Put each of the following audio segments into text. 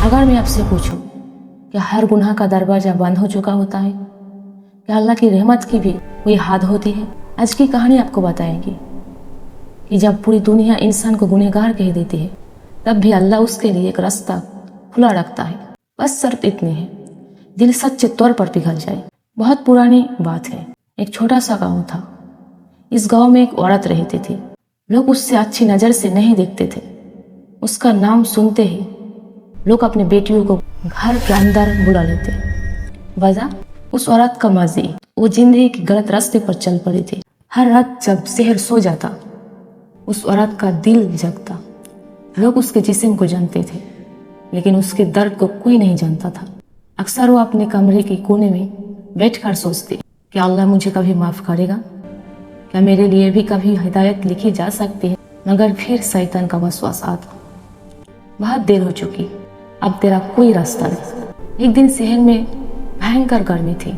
अगर मैं आपसे पूछूं कि हर गुनाह का दरवाजा बंद हो चुका होता है, क्या अल्लाह की रहमत की भी कोई हद होती है? आज की कहानी आपको बताएगी कि जब पूरी दुनिया इंसान को गुनहगार कह देती है, तब भी अल्लाह उसके लिए एक रास्ता खुला रखता है। बस शर्त इतनी है, दिल सच्चे तौर पर पिघल जाए। बहुत पुरानी बात है, एक छोटा सा गांव था। इस गांव में एक औरत रहती थी। लोग उससे अच्छी नज़र से नहीं देखते थे। उसका नाम सुनते ही लोग अपनी बेटियों को घर के अंदर बुला लेते। वजह उस औरत का माजी, वो जिंदगी के गलत रास्ते पर चल पड़ी थी। हर रात जब शहर सो जाता, उस औरत का दिल जगता। लोग उसके जिस्म को जानते थे, लेकिन उसके दर्द को कोई नहीं जानता था। अक्सर वो अपने कमरे के कोने में बैठकर सोचती, क्या अल्लाह मुझे कभी माफ़ करेगा? क्या मेरे लिए भी कभी हिदायत लिखी जा सकती है? मगर फिर शैतान का वसवास आता, बहुत देर हो चुकी, अब तेरा कोई रास्ता नहीं। एक दिन शहर में भयंकर गर्मी थी,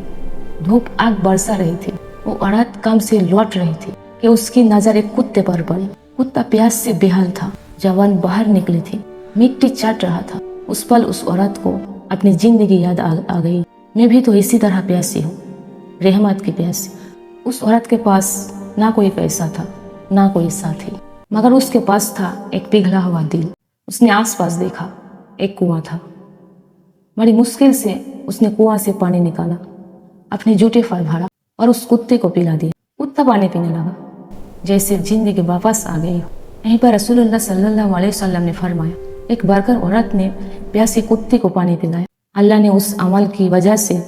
धूप आग बरसा रही थी। वो औरत काम से लौट रही थी कि उसकी नजर एक कुत्ते पर पड़ी। कुत्ता प्यास से बेहाल था। जवान बाहर निकली थी, मिट्टी चाट रहा था। उस पल उस औरत को अपनी जिंदगी याद आ गई। मैं भी तो इसी तरह प्यासी हूँ, रहमत की प्यासी। उस औरत के पास ना कोई पैसा था, ना कोई साथी, मगर उसके पास था एक पिघला हुआ दिल। उसने आसपास देखा, एक कुआं था। बड़ी मुश्किल से उसने कुआं से पानी निकाला, अपने जूते पर भरा और उस कुत्ते को पिला दिया। कुत्ता पानी पीने लगा, जैसे जिंदगी वापस आ गई। यहीं पर रसूलुल्लाह सल्लल्लाहु अलैहि वसल्लम ने फरमाया, एक बरकर औरत ने प्यासे कुत्ते को पानी पिलाया। अल्लाह ने उस अमल की वजह से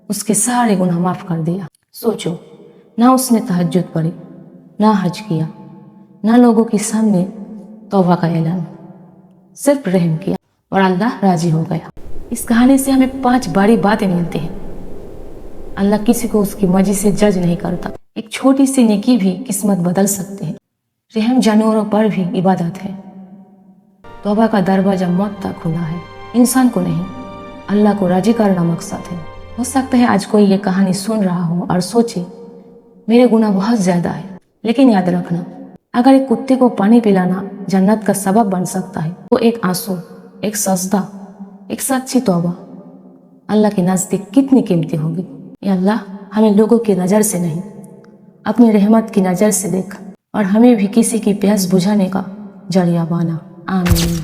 उसके सारे गुनाह माफ कर दिया। सोचो, ना उसने तहज्जुद पढ़ी, ना हज किया, ना लोगों के सामने तौबा का ऐलान, सिर्फ रहम किया और अल्लाह राजी हो गया। इस कहानी से हमें 5 बड़ी बातें मिलती हैं। अल्लाह किसी को उसकी मर्जी से जज नहीं करता। एक छोटी सी नेकी भी किस्मत बदल सकती है। रहम जानवरों पर भी इबादत है। तौबा का दरवाजा मौत तक खुला है, इंसान को नहीं, अल्लाह को राजी करना मकसद है। हो सकता है आज कोई ये कहानी सुन रहा हो और सोचे, मेरे गुनाह बहुत ज्यादा है। लेकिन याद रखना, अगर एक कुत्ते को पानी पिलाना जन्नत का सबब बन सकता है, तो एक आंसू, एक सजदा, एक सच्ची तौबा अल्लाह के नज़दीक कितनी कीमती होगी। या अल्लाह हमें लोगों की नज़र से नहीं, अपनी रहमत की नज़र से देख और हमें भी किसी की प्यास बुझाने का जरिया बना। आमीन।